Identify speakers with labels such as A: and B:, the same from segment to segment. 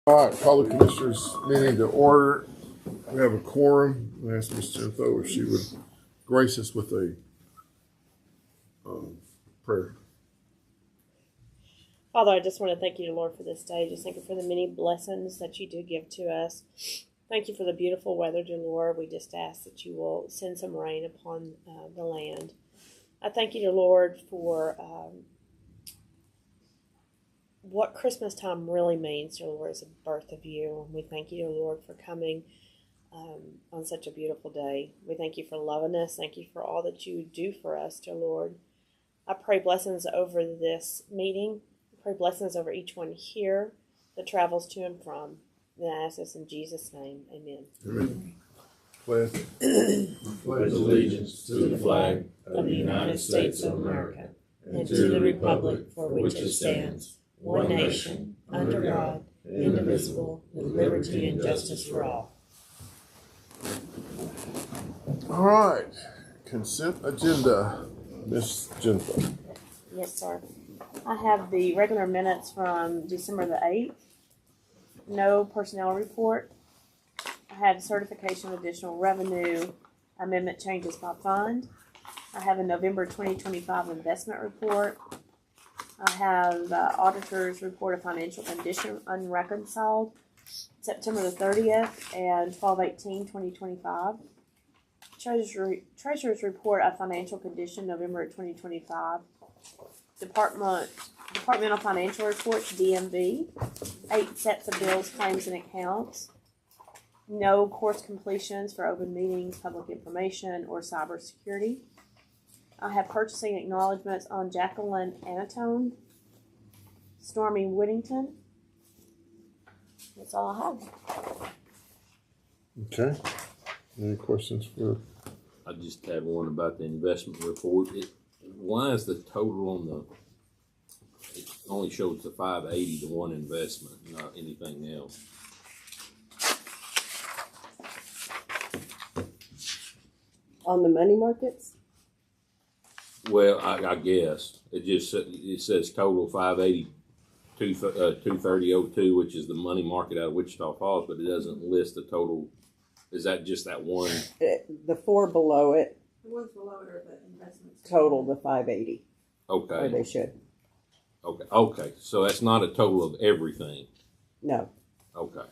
A: All right, call the commissioners meeting to order. We have a quorum. I asked Ms. Gentho if she would grace us with a prayer.
B: Father, I just want to thank you, Lord, for this day. Just thank you for the many blessings that you do give to us. Thank you for the beautiful weather, dear Lord. We just ask that you will send some rain upon the land. I thank you, dear Lord, for what Christmas time really means, dear Lord, is the birth of you. And we thank you, dear Lord, for coming on such a beautiful day. We thank you for loving us. Thank you for all that you do for us, dear Lord. I pray blessings over this meeting. I pray blessings over each one here that travels to and from. And I ask this in Jesus' name. Amen.
A: Amen. Pledge.
C: Pledge allegiance to the flag of the United States of America and to the republic for which it stands, one nation, under God, indivisible, with liberty and justice for all.
A: All right. Consent agenda. Ms. Gentho.
B: Yes, sir. I have the regular minutes from December the 8th. No personnel report. I have certification of additional revenue amendment changes by fund. I have a November 2025 investment report. I have auditor's report of financial condition unreconciled, September the 30th and 12/18/2025. Treasurer's report of financial condition, November 2025. Departmental financial reports, DMV. 8 sets of bills, claims, and accounts. No course completions for open meetings, public information, or cybersecurity. I have purchasing acknowledgments on Jacqueline Anatone, Stormy Whittington. That's all I have.
A: Okay. Any questions for?
C: I just have one about the investment report. Why is the total on the? It only shows the 580 to one investment, not anything else.
D: On the money markets?
C: Well, I guess it says total 580, 230.02, which is the money market out of Wichita Falls, but it doesn't list the total. Is that just that one?
D: The 4 below it.
E: The ones below it are the investments.
D: Total the 580.
C: Okay.
D: Or they should.
C: Okay. So that's not a total of everything.
D: No.
C: Okay.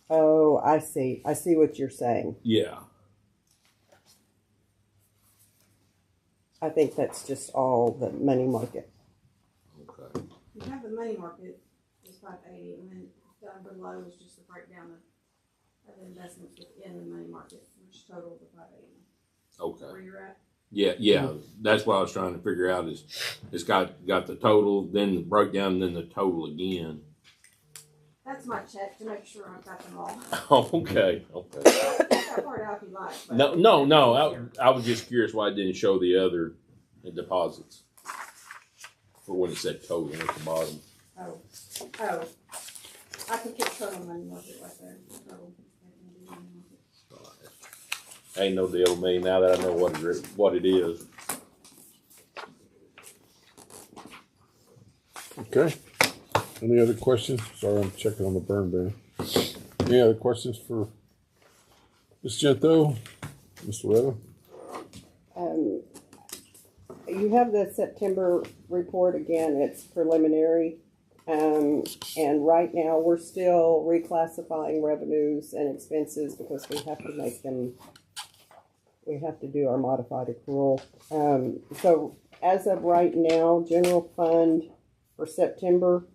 D: Oh, I see. I see what you're saying.
C: Yeah.
D: I think that's just all the money market.
C: Okay.
E: You have the money market is 580, and then down below is just the breakdown of the investments within the money market, which total the 580.
C: Okay.
E: Where you're at?
C: Yeah. That's what I was trying to figure out. Is it's got the total, then the breakdown, then the total again.
E: That's my check to make sure I've got them all.
C: Okay.
E: Take that part out if you like. but-
C: No. I was just curious why it didn't show the other deposits for when it said total at the bottom.
E: Oh. I can put total money market right there. Total money market.
C: Ain't no deal to me now that I know what it is.
A: Okay. Any other questions? Sorry, I'm checking on the burn ban. Any other questions for Ms. Gentho? Ms. Loretta?
D: You have the September report again. It's preliminary. And right now we're still reclassifying revenues and expenses because we have to do our modified accrual. So as of right now, general fund for September,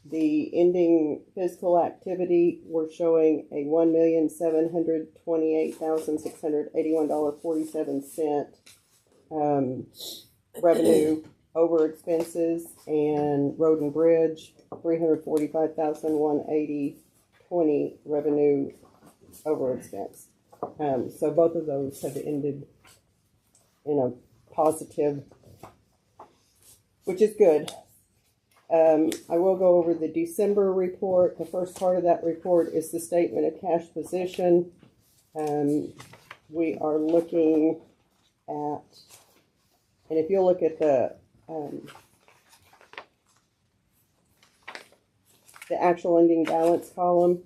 D: the ending fiscal activity, we're showing a $1,728,681.47 revenue over expenses, and road and bridge $345,180.20 revenue over expense. So both of those have ended in a positive, which is good. I will go over the December report. The first part of that report is the statement of cash position. We are looking at, and if you'll look at the the actual ending balance column.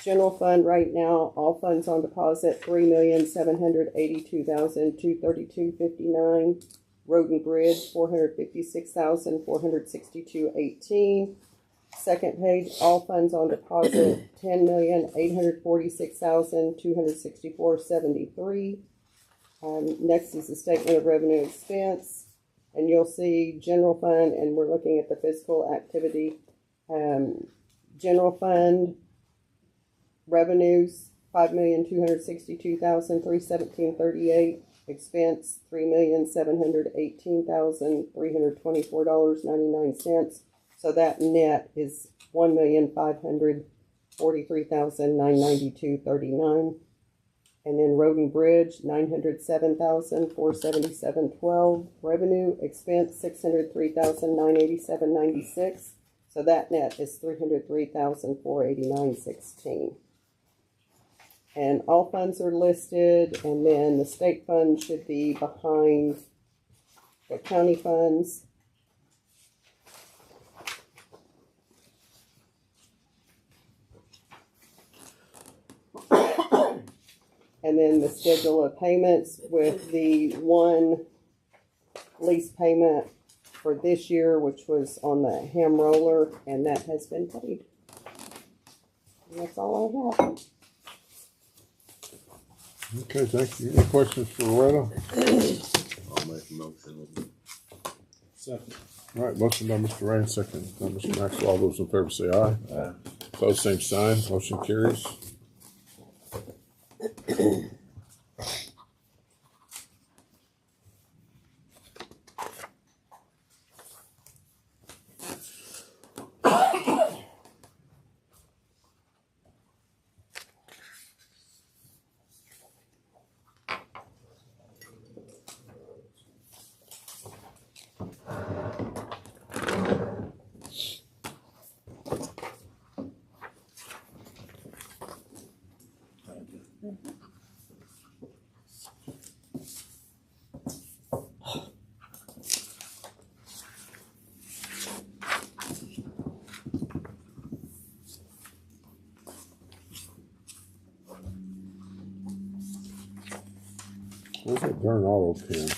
D: General fund right now, all funds on deposit, $3,782,232.59. Road and bridge, $456,462.18. Second page, all funds on deposit, $10,846,264.73. Next is the statement of revenue expense, and you'll see general fund, and we're looking at the fiscal activity. General fund revenues, $5,262,317.38. Expense, $3,718,324.99. So that net is $1,543,992.39. And then road and bridge, $907,477.12. Revenue, expense, $603,987.96. So that net is $303,489.16. And all funds are listed, and then the state fund should be behind the county funds. And then the schedule of payments with the one lease payment for this year, which was on the ham roller, and that has been paid. And that's all I have.
A: Okay, thank you. Any questions for Loretta?
F: I'll make a motion.
G: Second.
A: All right, motion by Mr. Rain, second by Mr. Maxwell. All those in favor say aye.
F: Aye.
A: Opposed, same sign. Motion carries. Where's that darn auto pen?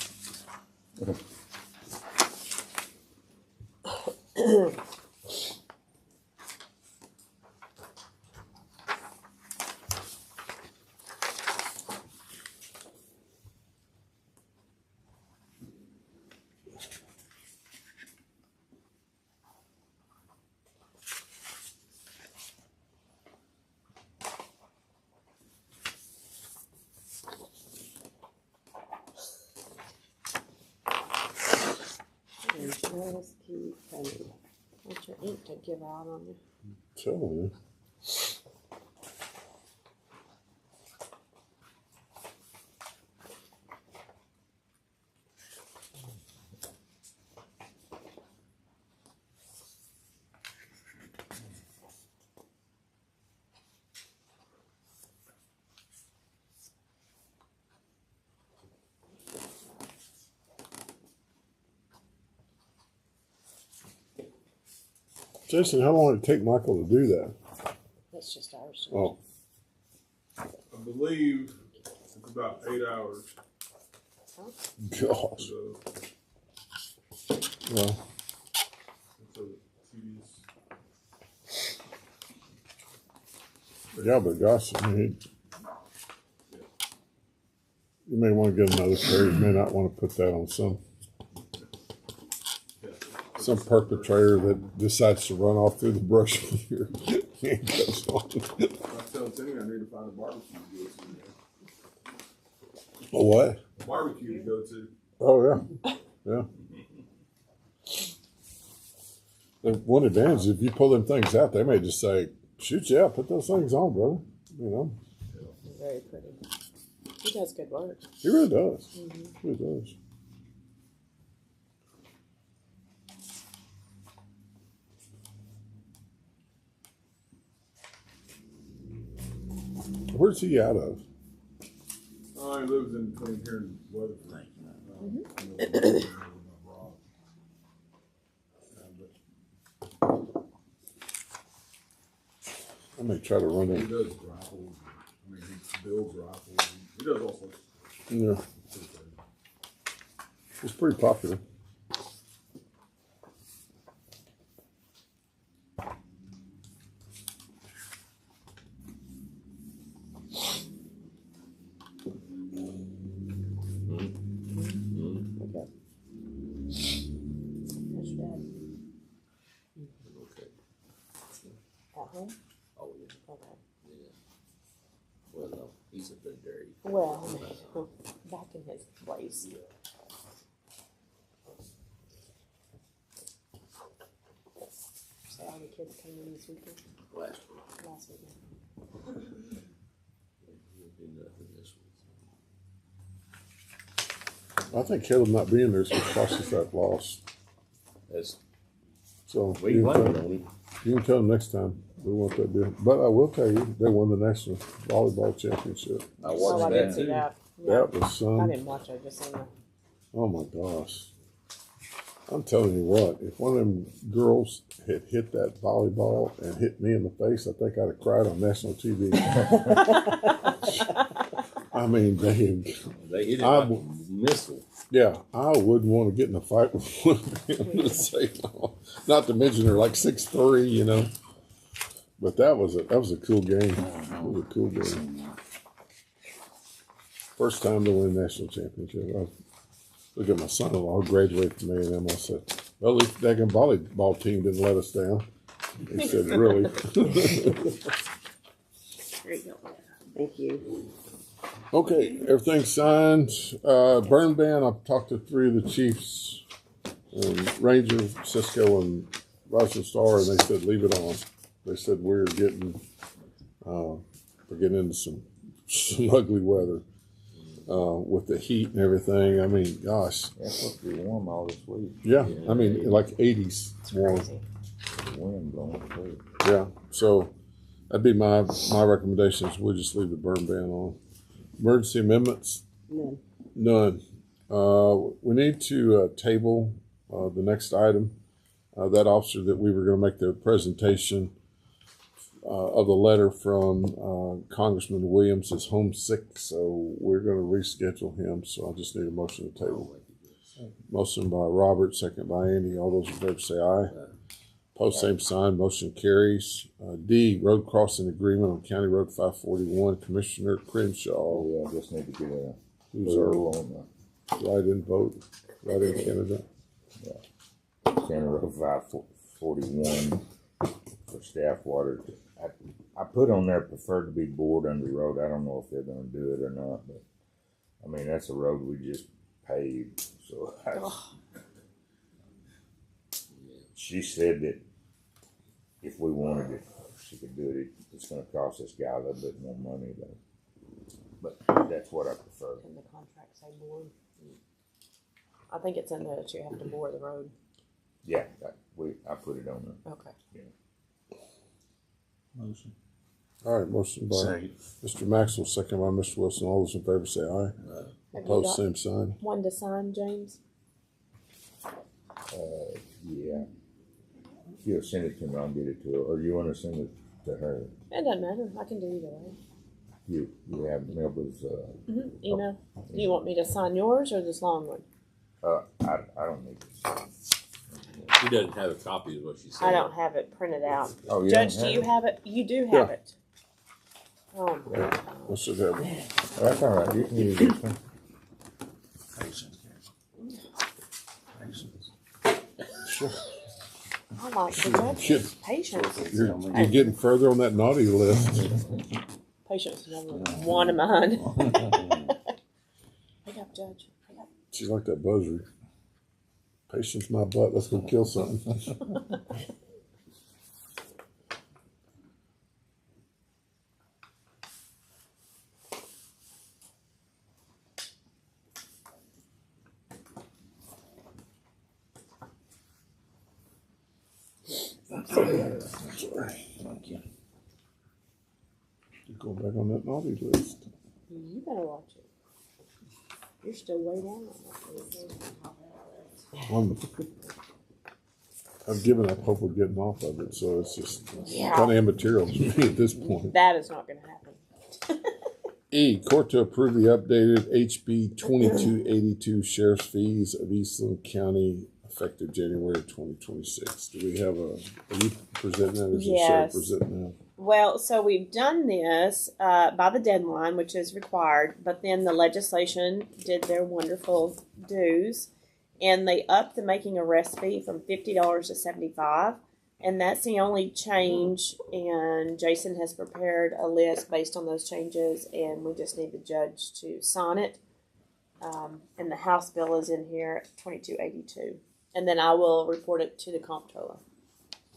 D: Just keep coming.
B: Want your ink to give out on you.
A: Telling you. Jason, how long did it take Michael to do that?
B: That's just ours.
A: Oh,
G: I believe it's about 8 hours.
A: gosh.
G: So
A: Well,
G: it's a tedious.
A: yeah, but gosh, I mean, you may want to get another trailer. You may not want to put that on some perpetrator that decides to run off through the brush with your handcuffs on.
G: I tell Timmy I need to find a barbecue to go to.
A: A what?
G: A barbecue to go to.
A: Oh, yeah. Yeah. The one advantage is if you pull them things out, they may just say, shoot, yeah, put those things on, brother. You know,
B: Very pretty. He does good work.
A: he really does. He really does. Where's he out of?
G: Oh, he lives in between here and Weatherford.
A: may try to run
G: He
A: it.
G: does rifles. I mean, he builds rifles. He does all sorts of
A: Yeah,
G: stuff.
A: it's pretty popular.
B: How's your dad?
F: Okay.
B: At home?
F: Oh, yeah.
B: Okay.
F: Yeah. Well, no, he's a bit dirty.
B: Well, back in his place. So all the kids came in this weekend,
F: Last week.
B: last weekend.
F: He'll do nothing this week.
A: I think Caleb not being there is going to cost us that loss.
F: That's,
A: So
F: we
A: you
F: won
A: can,
F: it
A: tell,
F: on him.
A: you can tell them next time we want that deal. But I will tell you, they won the national volleyball championship.
F: I
B: Oh,
F: watched
B: I
F: that
B: did see
F: too.
B: that.
A: That was
B: I
A: some.
B: didn't watch it, I just seen that.
A: Oh my gosh. I'm telling you what, if one of them girls had hit that volleyball and hit me in the face, I think I'd have cried on national TV. I mean,
F: They hit it
A: I
F: like a missile.
A: yeah, I wouldn't want to get in a fight with one of them to say no. Not to mention they're like 6'3", you know. But that was a cool game. It was a cool game. First time to win a national championship. I look at my son-in-law who graduated from A&M. I said, well, at least that volleyball team didn't let us down. He said, really?
B: There you go.
D: Thank you.
A: Okay, everything's signed. Burn ban, I've talked to 3 of the chiefs, Ranger, Cisco, and Russell Star, and they said, leave it on. They said, we're getting into some ugly weather with the heat and everything. I mean, gosh.
H: It's supposed to be warm all this week.
A: Yeah, I mean, like 80s warm.
B: Crazy.
H: The wind blowing through.
A: Yeah, so that'd be my recommendations. We'll just leave the burn ban on. Emergency amendments?
D: None.
A: None. We need to table the next item. That officer that we were going to make the presentation of the letter from Congressman Williams is homesick, so we're going to reschedule him. So I just need a motion to table. Motion by Robert, second by Andy. All those in favor say aye. Post same sign. Motion carries. D, road crossing agreement on County Road 541. Commissioner Crenshaw,
H: Oh, yeah, I just need to get a
A: who's our
H: rule on
A: write-in vote, write-in candidate.
H: the County Road 541 for staff water. I put on there preferred to be bored under the road. I don't know if they're going to do it or not, but I mean, that's a road we just paved. So she said that if we wanted it, she could do it. It's going to cost this guy a little bit more money, but that's what I prefer.
B: In the contract say board. I think it's in there that you have to bore the road.
H: Yeah, I put it on there.
B: Okay.
H: Motion.
A: All right, motion by Mr. Maxwell, second by Mr. Wilson. All those in favor say aye.
B: Have you
A: Opposed,
B: got
A: same sign.
B: one to sign, James?
H: Yeah. If you'll send it to me, I'll get it to her. Or you want to send it to her?
B: It doesn't matter. I can do either way.
H: You have Melba's,
B: Email. Do you want me to sign yours or this long one?
H: I don't need this.
F: She doesn't have a copy of what she said.
B: I don't have it printed out.
H: Oh, you
B: Judge,
H: don't
B: do you
H: it?
B: have it? You do have
A: Yeah.
B: it. Oh, my God.
A: Let's just have it.
H: Oh, that's all right. You can use this one.
A: Sure.
B: I like the judge's patience.
A: You're getting further on that naughty list.
B: Patience is number one of mine. Pick up, Judge. Pick up.
A: She's like that buzzer. Patience my butt. Let's go kill something. Sorry.
H: Thank you.
A: Go back on that naughty list.
B: You better watch it. You're still way down on that list.
A: Wonderful. I've given up hope of getting off of it, so it's just
B: Yeah.
A: kind of immaterial to me at this point.
B: That is not going to happen.
A: E, court to approve the updated HB 2282 sheriff's fees of Eastland County effective January 2026. Do we have are you presenting that, or is the sheriff
B: Yes.
A: presenting that?
B: Well, so we've done this by the deadline, which is required, but then the legislation did their wonderful dues, and they upped the making arrest fee from $50 to $75, and that's the only change. And Jason has prepared a list based on those changes, and we just need the judge to sign it. And the House bill is in here at 2282, and then I will report it to the comptroller.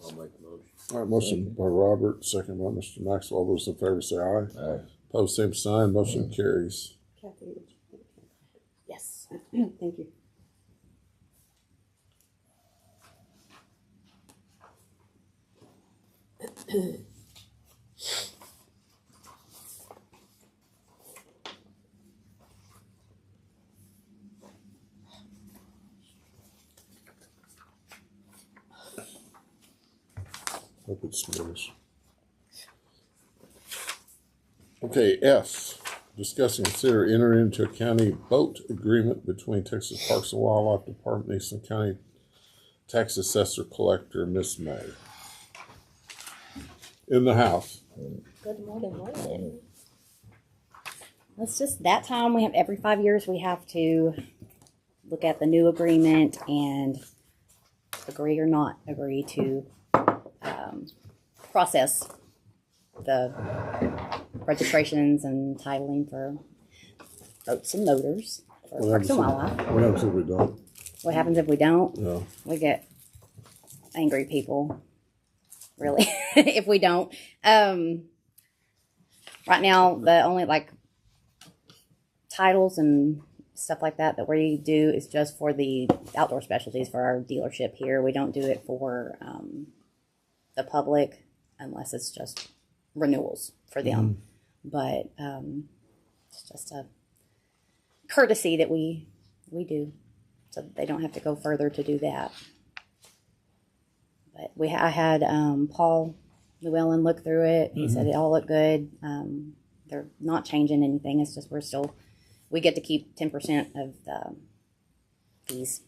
F: I'll make a motion.
A: All right, motion by Robert, second by Mr. Maxwell. All those in favor say aye.
F: Aye.
A: Opposed, same sign. Motion carries.
D: Kathy, would you-
B: Yes.
D: thank you.
A: Hope it smells. Okay, F. Discuss and consider entering into a county boat agreement between Texas Parks and Wildlife Department and Eastland County Tax Assessor Collector, Miss May. In the house.
C: Good morning. It's just that time. We have every 5 years we have to look at the new agreement and agree or not agree to process the registrations and titling for boats and motors for Parks and Wildlife.
A: What happens if we don't?
C: What happens if we don't?
A: Yeah.
C: We get angry people, really, if we don't. Right now, the only titles and stuff like that we do is just for the outdoor specialties for our dealership here. We don't do it for the public unless it's just renewals for them. But it's just a courtesy that we do, so that they don't have to go further to do that. But I had Paul Llewellyn look through it. He said it all looked good. They're not changing anything. It's just we get to keep 10% of the fees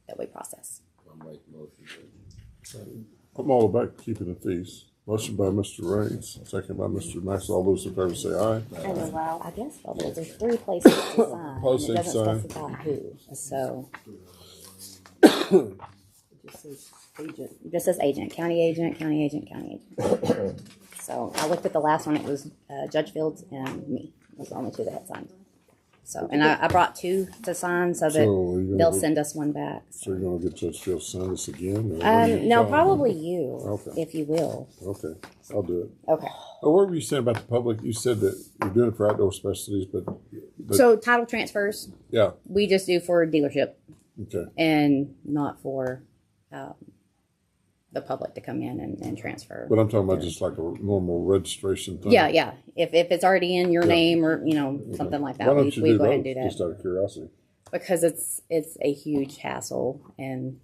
C: that we process.
F: I'll make a motion.
A: I'm all about keeping the fees. Motion by Mr. Raines, second by Mr. Maxwell. All those in favor say aye.
B: And wow.
C: I guess there's 3 places to sign.
A: Post
C: and it
A: and
C: doesn't
A: sign.
C: specify who. So
D: It just says agent.
C: it just says agent, county agent, county agent, county agent. So I looked at the last one. It was Judge Fields and me. It was the only 2 that had signed. So, and I brought 2 to sign so that
A: So are you
C: they'll
A: gonna,
C: send us one back.
A: so you're going to get Judge Fields to sign this again? Or what are you
C: No,
A: telling me?
C: probably you,
A: Okay.
C: if you will.
A: Okay, I'll do it.
C: Okay.
A: Oh, what were you saying about the public? You said that you're doing it for outdoor specialties, but
C: So title transfers,
A: yeah,
C: we just do for dealership
A: okay.
C: and not for the public to come in and transfer.
A: But I'm talking about just like a normal registration thing.
C: Yeah. If it's already in your
A: Yeah.
C: name or something like that,
A: Why don't
C: we
A: you
C: go ahead and do
A: those,
C: that
A: just out of curiosity?
C: because it's a huge hassle and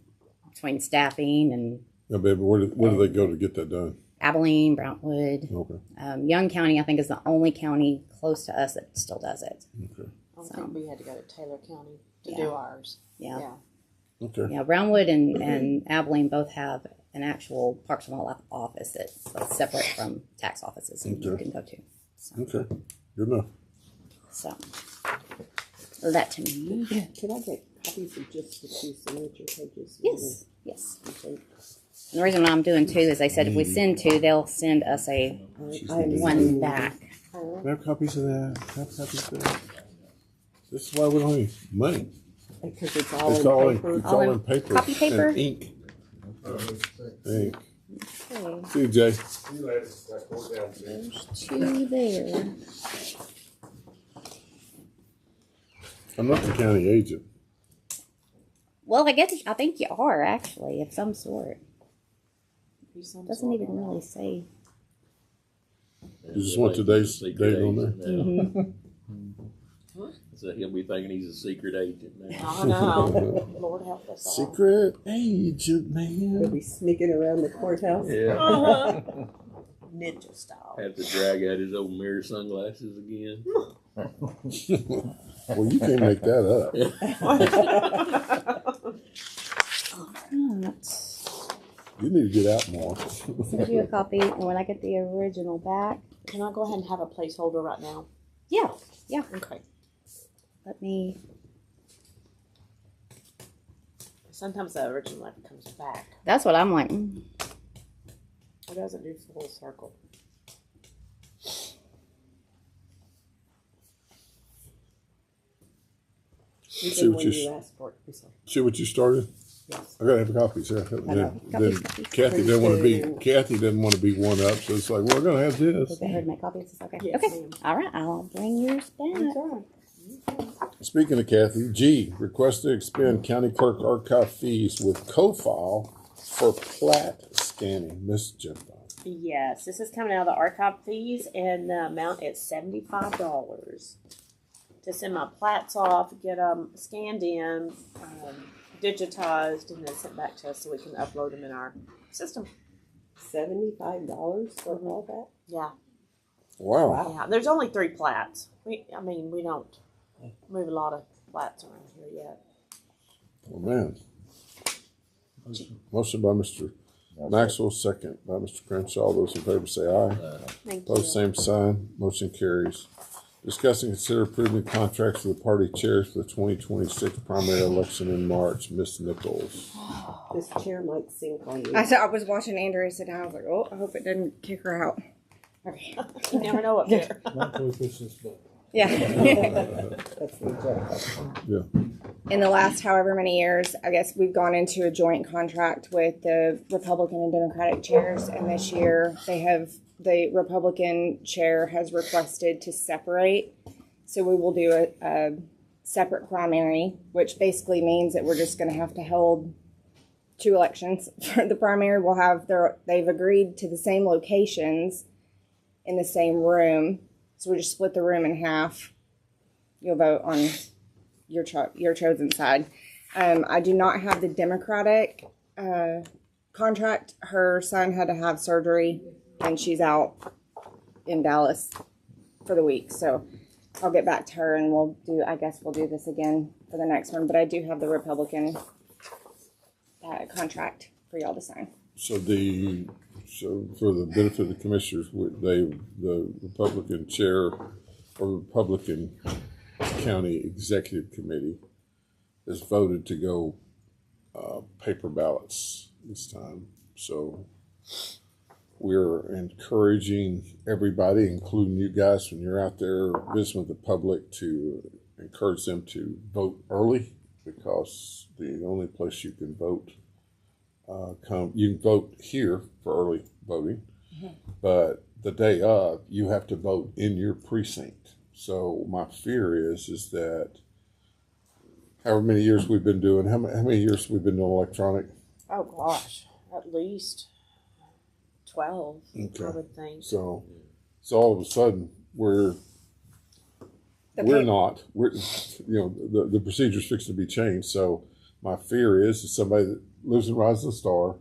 C: between staffing and
A: Yeah, baby, where do they go to get that done?
C: Abilene, Browntwood,
A: Okay,
C: Young County. I think is the only county close to us that still does it.
A: okay,
B: I don't think we had to go to Taylor County to
C: Yeah.
B: do ours.
C: Yeah.
A: okay.
C: Yeah, Brownwood and Abilene both have an actual Parks and Wildlife office that's separate from tax offices and you
A: Okay.
C: can go to. So,
A: Okay, good enough.
C: so that to me.
D: Could I get copies of just the 2 signature pages?
C: Yes. And the reason why I'm doing 2 is they said if we send 2, they'll send us a one back.
A: Can I have copies of that? Can I have copies of that? This is why we don't have any money.
D: Because it's all
A: It's
D: in
A: all in,
D: paper.
A: it's all in paper.
C: Copy paper?
A: And ink. Ink.
C: Okay.
A: See you, Jay.
C: There's 2 there.
A: I'm not the county agent.
C: Well, I think you are actually of some sort. Doesn't even really say.
A: You just want today's date on there?
C: Mm-hmm.
F: So he'll be thinking he's a secret agent now.
B: I know. Lord help us all.
A: Secret agent,
D: They'll
A: man.
D: be sneaking around the courthouse.
F: Yeah.
B: Ninja style.
F: Have to drag out his old mirror sunglasses again.
A: Well, you can't make that up. You need to get out more.
C: Send you a copy, and when I get the original back,
B: Can I go ahead and have a placeholder right now?
C: yeah,
B: Okay.
C: let me.
B: Sometimes the original never comes back.
C: That's what I'm like.
B: It doesn't do full circle.
A: See what
D: when
A: you-
D: you ask for it. I'm sorry.
A: See what you started?
D: Yes.
A: I gotta have a copy, sir.
C: I know.
A: Then
C: Copies.
A: Kathy didn't want to be one up, so it's like, we're gonna have this.
C: Did they heard make copies? It's okay.
B: Yes,
C: Okay.
B: ma'am.
C: All right. I'll bring yours back.
A: Speaking of Kathy, G, request to expend county clerk archive fees with co-file for plat scanning. Miss Jimbo.
B: Yes, this is coming out of the archive fees, and the amount is $75 to send my plats off, get them scanned in, digitized, and then sent back to us so we can upload them in our system.
D: $75 for all that?
B: Yeah,
A: Wow.
B: yeah. There's only 3 plats. We don't move a lot of plats around here yet.
A: Well, man. Motion by Mr. Maxwell, second by Mr. Crenshaw. All those in favor say aye.
B: Thank
A: Opposed, same sign. Motion carries. Discuss and consider approving contracts for the party chairs for the 2026 primary election in March. Miss Nichols.
D: This chair might sink on you.
I: I was watching Andrea sit down. I was like, oh, I hope it didn't kick her out. Okay.
B: You never know up there.
I: Yeah.
D: That's the joke.
A: Yeah.
I: In the last however many years, I guess we've gone into a joint contract with the Republican and Democratic chairs, and this year the Republican chair has requested to separate. So we will do a separate primary, which basically means that we're just going to have to hold 2 elections. For the primary, they've agreed to the same locations in the same room. So we just split the room in half. You'll vote on your chosen side. I do not have the Democratic contract. Her son had to have surgery, and she's out in Dallas for the week. So I'll get back to her, and we'll do this again for the next one. But I do have the Republican contract for y'all to sign.
A: So for the benefit of the commissioners, the Republican chair or Republican County Executive Committee has voted to go paper ballots this time. So we're encouraging everybody, including you guys, when you're out there visiting with the public, to encourage them to vote early, because the only place you can vote you can vote here for early voting, but the day of, you have to vote in your precinct. So my fear is that however many years we've been doing, how many years we've been doing electronic?
B: Oh gosh, at least 12.
A: Okay.
B: I would think.
A: So all of a sudden the procedure's fixing to be changed. So my fear is that somebody that lives in Rising Star,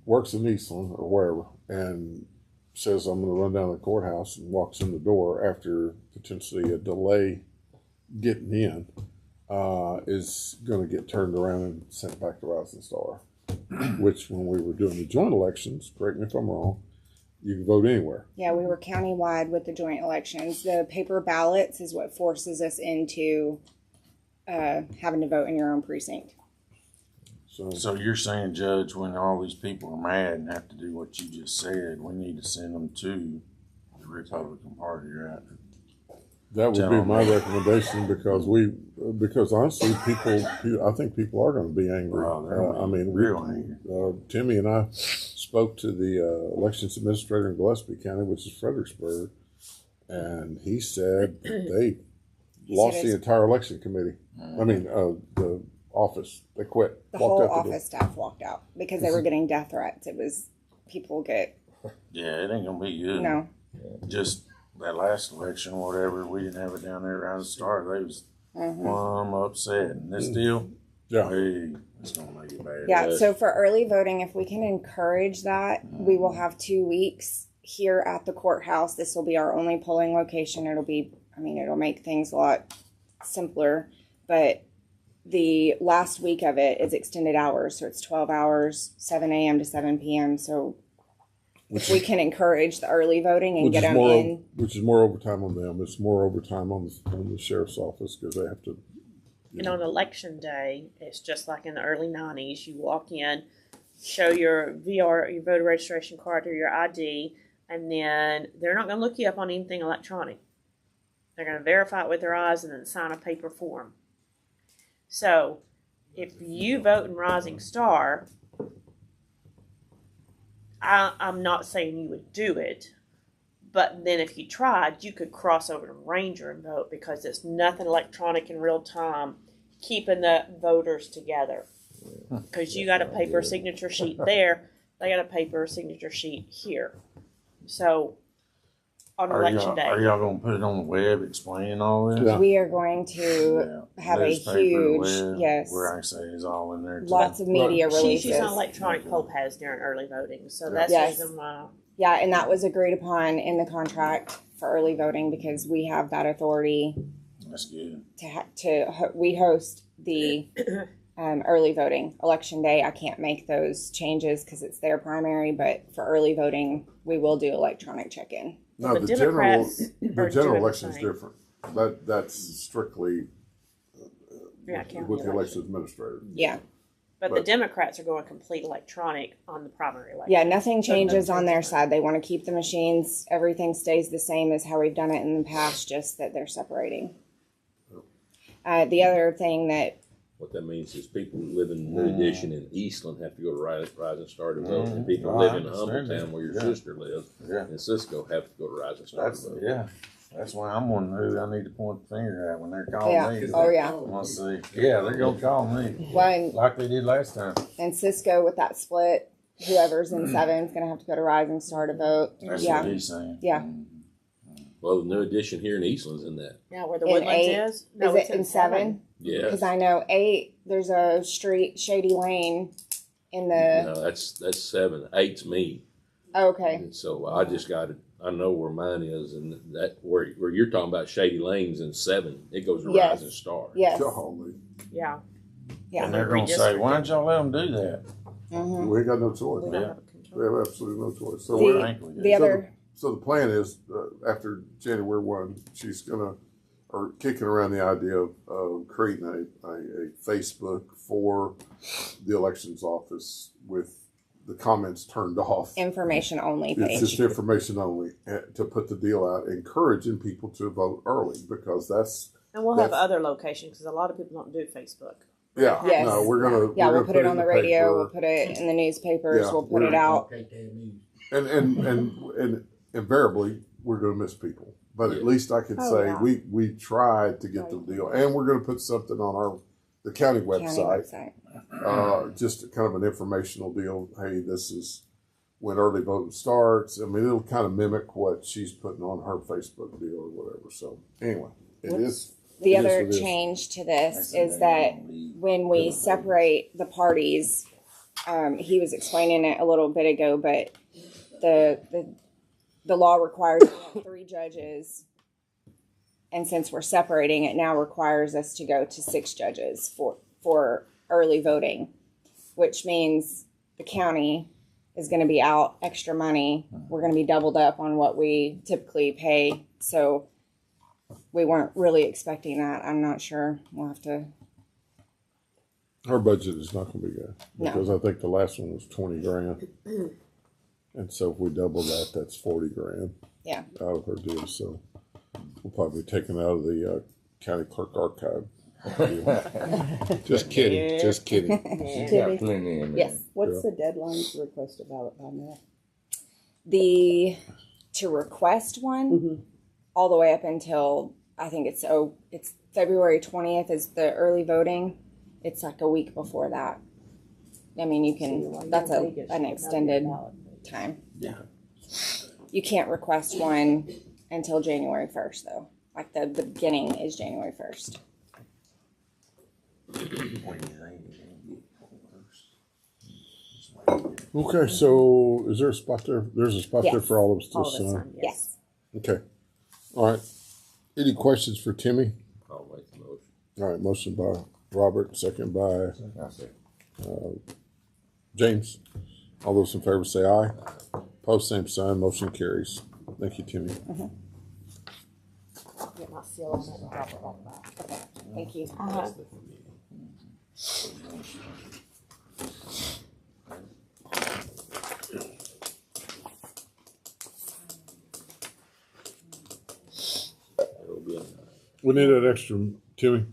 A: works in Eastland or wherever, and says, I'm going to run down to the courthouse, and walks in the door after potentially a delay getting in, is going to get turned around and sent back to Rising Star. Which, when we were doing the joint elections, correct me if I'm wrong, you can vote anywhere.
I: Yeah, we were countywide with the joint elections. The paper ballots is what forces us into having to vote in your own precinct.
H: So you're saying, Judge, when all these people are mad and have to do what you just said, we need to send them to the Republican Party, right?
A: That would be my recommendation, because honestly, I think people are going to be angry.
H: Real angry.
A: Timmy and I spoke to the elections administrator in Gillespie County, which is Fredericksburg, and he said they lost the entire election committee. The office. They quit.
I: The whole office staff walked out because they were getting death threats. It was people get.
H: Yeah, it ain't gonna be good.
I: No.
H: Just that last election, whatever, we didn't have it down there around the start. They was plumb upset. And this deal,
A: Yeah.
H: hey, it's gonna make it bad.
I: Yeah, so for early voting, if we can encourage that, we will have 2 weeks here at the courthouse. This will be our only polling location. It'll make things a lot simpler, but the last week of it is extended hours. So it's 12 hours, 7 a.m. to 7 p.m. So if we can encourage the early voting and get them in.
A: Which is more overtime on them. It's more overtime on the sheriff's office because they have to.
B: And on election day, it's just like in the early 90s. You walk in, show your VR, your voter registration card or your ID, and then they're not going to look you up on anything electronic. They're going to verify it with their eyes and then sign a paper form. So if you vote in Rising Star, I'm not saying you would do it, but then if you tried, you could cross over to Ranger and vote because it's nothing electronic in real time keeping the voters together. Because you got a paper signature sheet there, they got a paper signature sheet here. So on election day.
H: Are y'all gonna put it on the web explaining all this?
A: Yeah.
I: We are going to have a
H: Newspaper,
I: huge,
H: web,
I: yes,
H: where I say it's all in there. Too.
I: lots of media
B: She's
I: releases.
B: using electronic poll pads during early voting, so that's
I: Yes.
B: the reason why.
I: Yeah, and that was agreed upon in the contract for early voting because we have that authority
H: That's good.
I: we host the early voting. Election day, I can't make those changes because it's their primary, but for early voting, we will do electronic check-in.
A: No,
B: The
A: the general
B: Democrats are
A: the general
B: doing the
A: election is
B: same.
A: different. That's strictly
B: Yeah, county
A: with the
B: election.
A: election administrator.
I: Yeah.
B: But the
A: But-
B: Democrats are going complete electronic on the primary election.
I: Yeah, nothing changes on their side. They want to keep the machines. Everything stays the same as how we've done it in the past, just that they're separating. The other thing that
F: What that means is people who live in New Edition in Eastland have to go to Rising Star to vote, and people who live in Humbletown, where your sister lives, in Cisco, have to go to Rising Star to vote.
H: That's why I'm wondering who I need to point the finger at when they're calling
I: Yeah.
H: me.
I: Oh, yeah.
H: Let's see. Yeah, they're gonna call me
I: one
H: like they did last time.
I: in Cisco with that split, whoever's in 7 is going to have to go to Rising Star to vote.
H: That's
I: Yeah.
H: what he's saying.
I: Yeah.
F: Well, the New Edition here in Eastland's in that.
B: Yeah, where the
I: In
B: Woodlands
I: 8,
B: is. No,
I: is
B: it's
I: it in 7?
F: Yeah.
I: Because I know 8, there's a street, Shady Lane, in the.
F: No, that's 7. 8's me.
I: Oh, okay.
F: And so I just got it. I know where mine is, and that where you're talking about Shady Lanes in 7, it goes to
I: Yes.
F: Rising Star.
I: Yes.
A: Golly.
B: Yeah.
I: Yeah.
H: And they're gonna say, "Why don't y'all let them do that?"
I: Mhm.
A: We ain't got no choice.
B: We don't
H: Yeah.
B: have a
A: We
B: control.
A: have absolutely no choice. So
I: The-
A: we're
H: Think we do.
I: The other.
A: So the plan is after January 1, she's kicking around the idea of creating a Facebook for the elections office with the comments turned off.
I: Information only
A: It's just
I: page.
A: information only to put the deal out, encouraging people to vote early because that's
B: And we'll have
A: That's-
B: other locations because a lot of people don't do Facebook.
A: yeah.
I: Yes.
A: No, we're gonna
I: Yeah,
A: we're
I: we'll
A: gonna
I: put it on
A: in
I: the radio.
A: paper.
I: We'll put it in the newspapers.
A: Yeah,
I: We'll put it out.
A: And invariably we're going to miss people. But at least I can
I: Oh,
A: say
I: yeah.
A: we tried to get the deal, and we're going to put something on the county
I: County
A: website,
I: website.
A: just kind of an informational deal. Hey, this is when early voting starts. I mean, it'll kind of mimic what she's putting on her Facebook deal or whatever. So anyway, it is.
I: The
A: it is
I: other
A: what it is.
I: change to this
H: That's
I: is
H: the
I: that
H: name on the-
I: when we separate the parties, he was explaining it a little bit ago, but the law requires 3 judges, and since we're separating, it now requires us to go to 6 judges for early voting, which means the county is going to be out extra money. We're going to be doubled up on what we typically pay, so we weren't really expecting that. I'm not sure. We'll have to.
A: Her budget is not going to be good
I: No.
A: because I think the last one was 20 grand, and so if we double that, that's 40 grand.
I: Yeah.
A: Out of her deal, so we'll probably be taken out of the county clerk archive. Just kidding, just kidding.
H: She
I: Did
H: got
I: we-
H: plenty in there.
I: Yes.
D: What's the deadline to request a ballot by mail?
I: To request one all the way up until I think it's February 20th is the early voting. It's like a week before that. I mean, you can. That's an extended time.
H: Yeah.
I: You can't request one until January 1st, though. Like the beginning is January 1st.
A: Okay, so is there a spot there? There's a spot there
I: Yes.
A: for all of us to
B: All of us
A: sign.
B: sign,
I: Yes.
A: Okay. All right. Any questions for Timmy?
F: I'll make the motion.
A: All right, motion by Robert, second by
H: I see.
A: James. All those in favor say aye. Post same sign, motion carries. Thank you, Timmy.
B: I'll get my seal on it and drop it right back.
I: Okay. Thank you.
F: It'll be in
A: We need that extra, Timmy.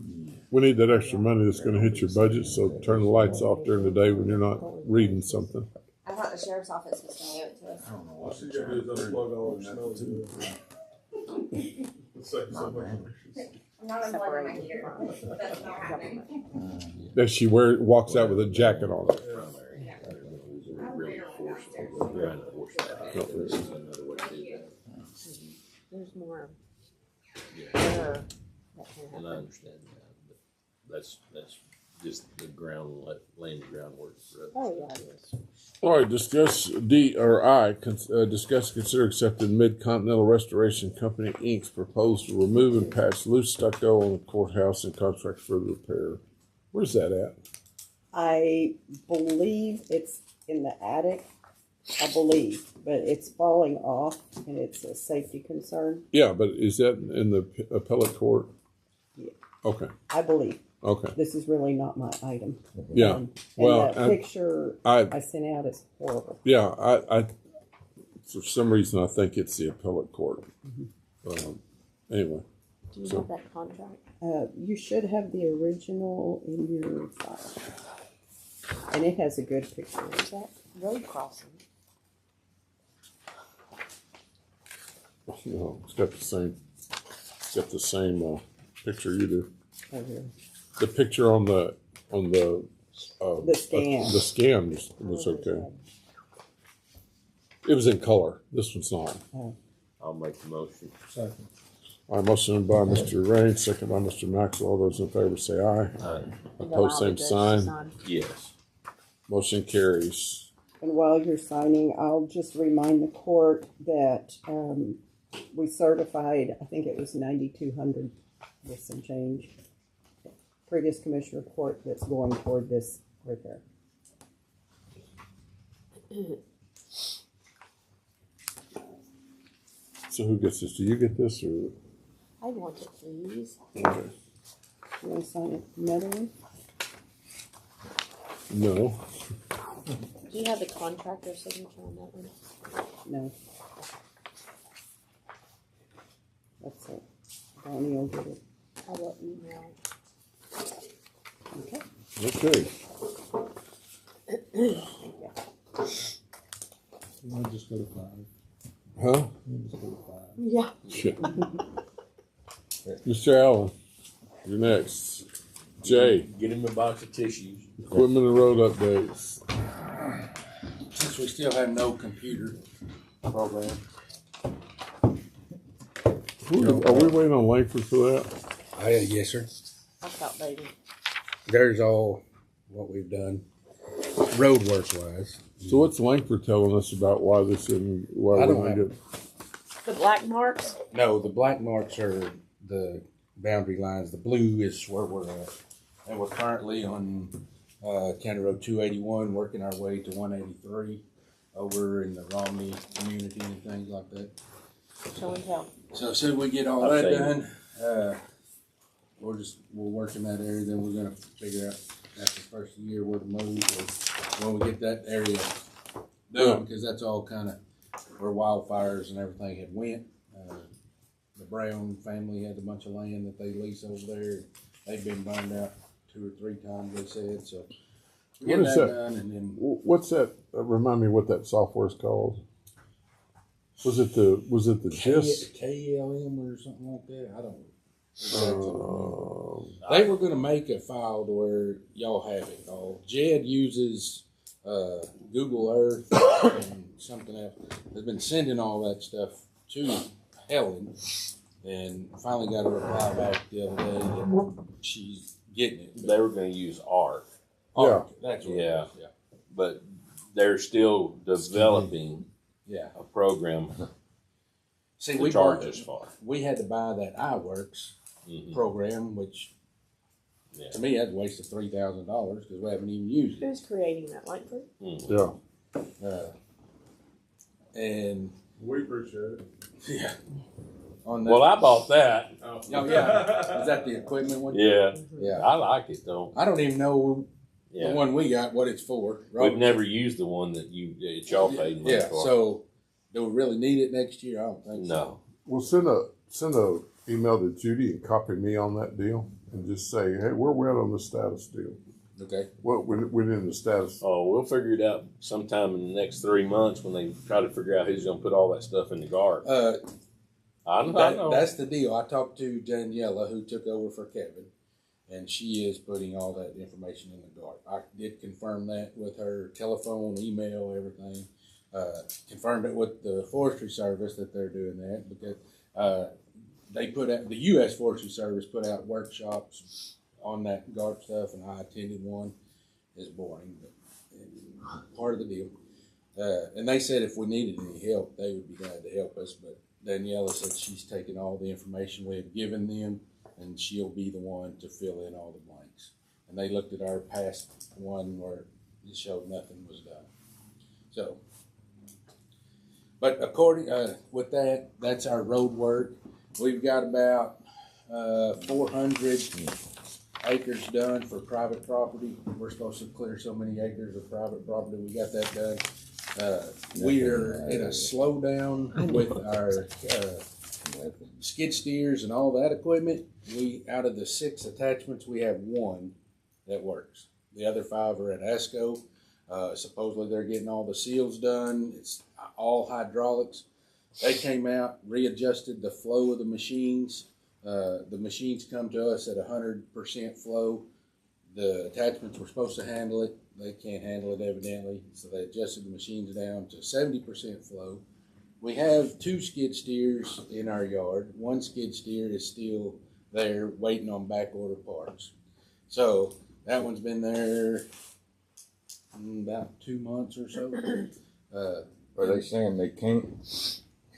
A: We need that extra money that's going to hit your budget. So turn the lights off during the day when you're not reading something.
I: I thought the sheriff's office was going to give it to us.
G: All she gotta do is unplug all the snow. Save so much.
I: I'm not unplugging my heater. That's not happening.
A: That she walks out with a jacket on.
F: primary. Really force, trying to force that. This is another way to do that.
B: There's more.
F: Yeah.
B: error that can
F: And I
B: happen.
F: understand that, but that's just the laying the groundwork for it.
B: Oh, yeah, it is.
A: All right, discuss discuss, consider accepting Mid-Continental Restoration Company, Inc.'s proposal to remove and patch loose stucco on the courthouse and contract for the repair. Where's that at?
D: I believe it's in the attic. I believe, but it's falling off, and it's a safety concern.
A: Yeah, but is that in the appellate court?
D: Yeah.
A: Okay,
D: I believe
A: okay.
D: this is really not my item.
A: Yeah,
D: And
A: well,
D: that picture
A: I
D: I sent out is horrible.
A: yeah, I for some reason I think it's the appellate court. Anyway,
B: Do you
A: So-
B: have that contract?
D: You should have the original in your file, and it has a good picture.
B: Is that road crossing?
A: no, it's got the same picture you do.
D: Over here.
A: The picture on the
D: The scan.
A: the scan was okay. It was in color. This one's not.
F: I'll make the motion.
G: Second.
A: All right, motion by Mr. Raines, second by Mr. Maxwell. All those in favor say aye.
B: And
A: Opposed,
B: allow
A: same
B: the
A: sign.
B: sign.
F: Yes.
A: Motion carries.
D: And while you're signing, I'll just remind the court that we certified, I think it was 9,200 with some change. Previous commissioner court that's going toward this repair.
A: So who gets this? Do you get this or?
B: I want it, please.
A: Okay.
D: You want to sign another one?
A: No.
B: Do you have the contractor signature on that one?
D: No. That's it. Donnie will get it.
B: I will email.
D: Okay.
A: Okay.
G: I'll just go to 5.
A: Huh?
G: I'll just go to 5.
B: Yeah.
A: Shit. Mr. Allen, you're next. Jay,
F: Get him a box of tissues.
A: equipment and road updates.
J: Since we still have no computer program.
A: Are we waiting on Langford for that?
J: Yes, sir.
B: That's outdated.
J: There's all what we've done, road work wise.
A: So what's Langford telling us about why this isn't, why
J: I
A: we're
J: don't
A: not
J: have-
A: getting?
B: The black marks?
J: No, the black marks are the boundary lines. The blue is where we're at. And we're currently on County Road 281, working our way to 183 over in the Romney community and things like that.
B: Show and tell.
J: So as soon as we get all
F: I've
J: that
F: seen
J: done, we'll work in that area. Then we're gonna figure out after the first year where to move or when we get that area done, because that's all kind of where wildfires and everything had went. The Brown family had a bunch of land that they lease over there. They've been burned out 2 or 3 times, they said. So we
A: What
J: get
A: is
J: that
A: that?
J: done, and then
A: What's that? Remind me what that software's called. Was it the GIS?
J: KLM or something like that. I don't exactly remember.
A: Uh,
J: They were going to make a file to where y'all have it all. Jed uses Google Earth and something else. They've been sending all that stuff to Helen, and finally got a reply back the other day that she's getting it.
F: They were going to use ARC,
J: Oh, that's what
F: Yeah.
J: it is, yeah.
F: but they're still developing
J: Yeah.
F: a program
J: See,
F: to
J: we
F: charge
J: bought-
F: us for.
J: we had to buy that iWorks
F: Mhm.
J: program, which
F: Yeah.
J: to me that's a waste of $3,000 because we haven't even used it.
B: Who's creating that, Langford?
A: Yeah.
J: And
G: We appreciate it.
J: yeah, on that.
F: Well, I bought that.
J: Oh yeah, is that the equipment one?
F: Yeah,
J: Yeah.
F: I like it though.
J: I don't even know
F: Yeah,
J: the one we got what it's for.
F: we've never used the one that y'all paid money
J: Yeah.
F: for.
J: So do we really need it next year? I don't think so.
F: No.
A: Well, send a email to Judy and copy me on that deal, and just say, hey, where we at on the status deal?
J: Okay.
A: What we're in the status?
F: Oh, we'll figure it out sometime in the next 3 months when they try to figure out who's going to put all that stuff in the garden. I know.
J: That's the deal. I talked to Daniela, who took over for Kevin, and she is putting all that information in the garden. I did confirm that with her telephone, email, everything. Confirmed it with the Forestry Service that they're doing that because they put out, the U.S. Forestry Service put out workshops on that garden stuff, and I attended one. It's boring, but part of the deal. And they said if we needed any help, they would be glad to help us. But Daniela said she's taken all the information we have given them, and she'll be the one to fill in all the blanks. And they looked at our past one where it showed nothing was done. So, but according with that, that's our road work. We've got about 400 acres done for private property. We're supposed to clear so many acres of private property. We got that done. We're in a slowdown with our skid steers and all that equipment. We, out of the 6 attachments, we have 1 that works. The other 5 are at ASCO. Supposedly they're getting all the seals done. It's all hydraulics. They came out, readjusted the flow of the machines. The machines come to us at 100% flow. The attachments were supposed to handle it. They can't handle it evidently, so they adjusted the machines down to 70% flow. We have 2 skid steers in our yard. 1 skid steer is still there waiting on back order parts. So that one's been there about 2 months or so.
H: Are they saying they can't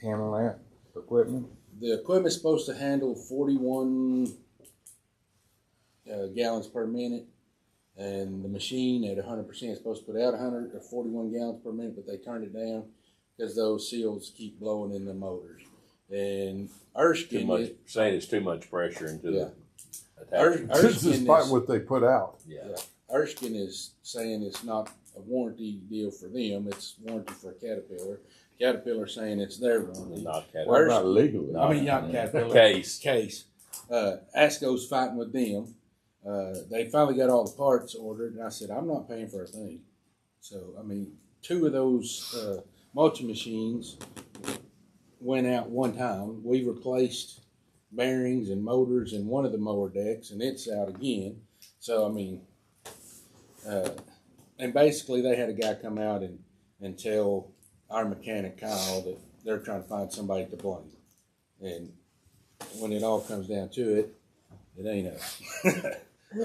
H: handle that equipment?
J: The equipment's supposed to handle 41 gallons per minute, and the machine at 100% is supposed to put out 41 gallons per minute, but they turned it down because those seals keep blowing in the motors. And Erskine,
F: saying it's too much pressure into the attachment.
A: This is part what they put out.
F: Yeah.
J: Erskine is saying it's not a warranty deal for them; it's warranty for Caterpillar. Caterpillar saying it's their warranty.
F: Not Caterpillar.
H: What about legally?
J: I mean, not Caterpillar.
F: Case.
J: ASCO's fighting with them. They finally got all the parts ordered, and I said, I'm not paying for a thing. So, I mean, 2 of those mulching machines went out one time. We replaced bearings and motors in one of the mower decks, and it's out again. So, I mean, and basically they had a guy come out and tell our mechanic, Kyle, that they're trying to find somebody to blame. And when it all comes down to it, it ain't us.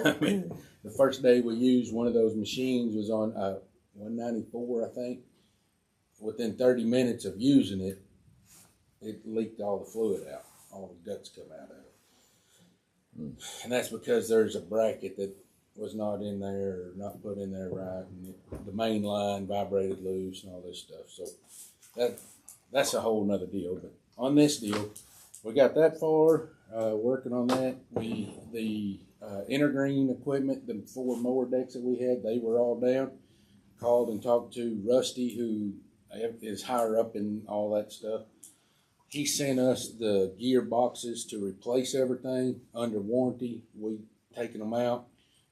J: I mean, the first day we used one of those machines was on 194, I think. Within 30 minutes of using it, it leaked all the fluid out. All the guts come out of it. And that's because there's a bracket that was not in there or not put in there right. And the main line vibrated loose and all this stuff. So that's a whole nother deal. But on this deal, we got that far, working on that. The Intergreen equipment, the 4 mower decks that we had, they were all down. Called and talked to Rusty, who is higher up in all that stuff. He sent us the gearboxes to replace everything under warranty. We taken them out,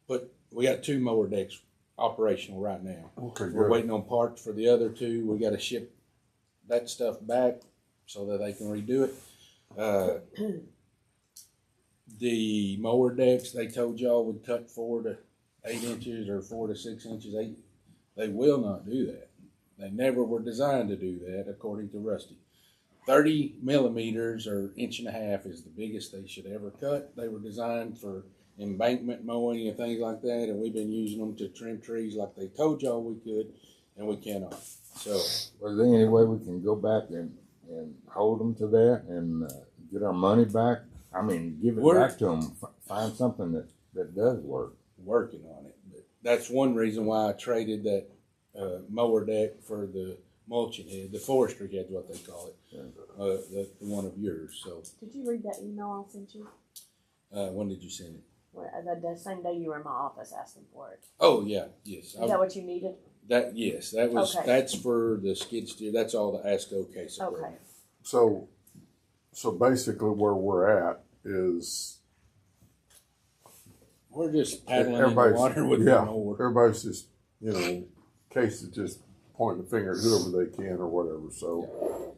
J: but we got 2 mower decks operational right now.
A: Okay,
J: We're
A: good.
J: waiting on parts for the other 2. We got to ship that stuff back so that they can redo it. The mower decks they told y'all would cut 4 to 8 inches or 4 to 6 inches. They will not do that. They never were designed to do that, according to Rusty. 30 millimeters or inch and a half is the biggest they should ever cut. They were designed for embankment mowing and things like that, and we've been using them to trim trees like they told y'all we could, and we cannot. So,
H: Was there any way we can go back and hold them to that and get our money back? I mean, give it back to them. Find something that does work.
J: Working on it. But that's one reason why I traded that mower deck for the mulching head, the forestry head, what they call it, the one of yours. So,
B: Did you read that email I sent you?
J: when did you send it?
B: Well, the same day you were in my office asking for it.
J: Oh yeah, yes.
B: Is that what you needed?
J: That yes, that was
B: Okay.
J: that's for the skid steer. That's all the ASCO case.
B: Okay.
A: So basically where we're at is
J: We're just paddling in the water with an oar.
A: everybody's just, case is just pointing the finger at whoever they can or whatever. So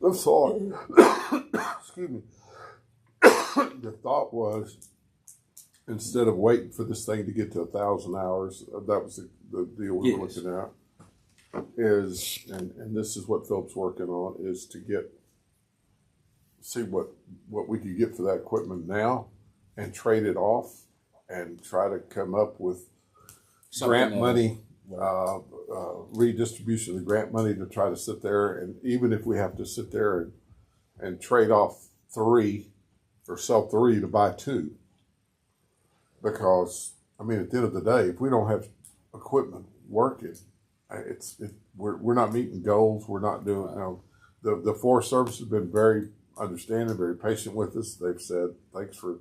A: the thought, excuse me, the thought was, instead of waiting for this thing to get to 1,000 hours, that was the deal we were looking at, is, and this is what Philip's working on, is to see what we could get for that equipment now and trade it off and try to come up with grant money, redistribution of the grant money to try to sit there, and even if we have to sit there and trade off 3 or sell 3 to buy 2. Because, I mean, at the end of the day, if we don't have equipment working, we're not meeting goals. We're not doing, the Forest Service has been very understanding, very patient with us. They've said, thanks for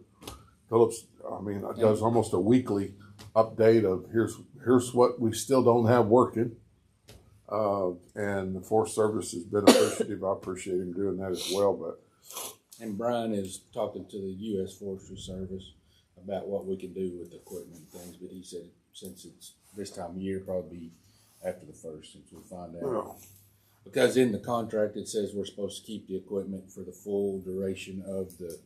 A: Phillips. I mean, it does almost a weekly update of here's what we still don't have working. And the Forest Service has been appreciative. I appreciate him doing that as well.
J: And Brian is talking to the U.S. Forestry Service about what we can do with the equipment and things, but he said since it's this time of year, probably be after the 1st, since we find out.
A: Well,
J: Because in the contract it says we're supposed to keep the equipment for the full duration of the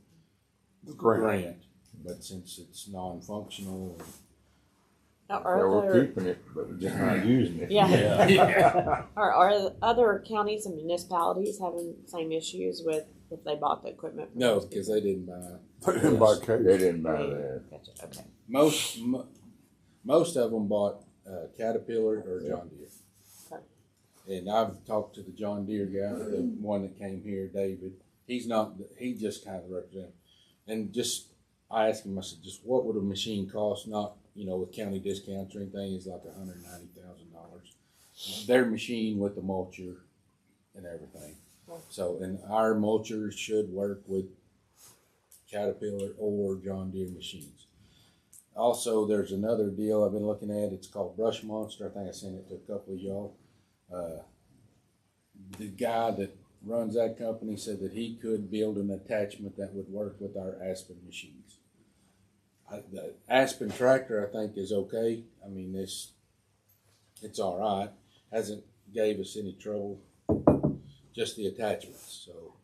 J: grant. But since it's non-functional,
H: We're keeping it, but we're just not using it.
B: Yeah. Are other counties and municipalities having the same issues with if they bought the equipment?
J: no, because they didn't buy it.
A: they didn't buy case.
H: They didn't buy that.
B: Gotcha. Okay.
J: Most of them bought Caterpillar or John Deere.
B: Okay.
J: And I've talked to the John Deere guy, the one that came here, David. He just kind of represents. And I asked him, I said, just what would a machine cost? Not, with county discounts or anything, is like $190,000. Their machine with the mulcher and everything. So, and our mulchers should work with Caterpillar or John Deere machines. Also, there's another deal I've been looking at. It's called Brush Monster. I think I sent it to a couple of y'all. The guy that runs that company said that he could build an attachment that would work with our Aspen machines. The Aspen tractor, I think, is okay. I mean, it's all right. Hasn't gave us any trouble. Just the attachments. So,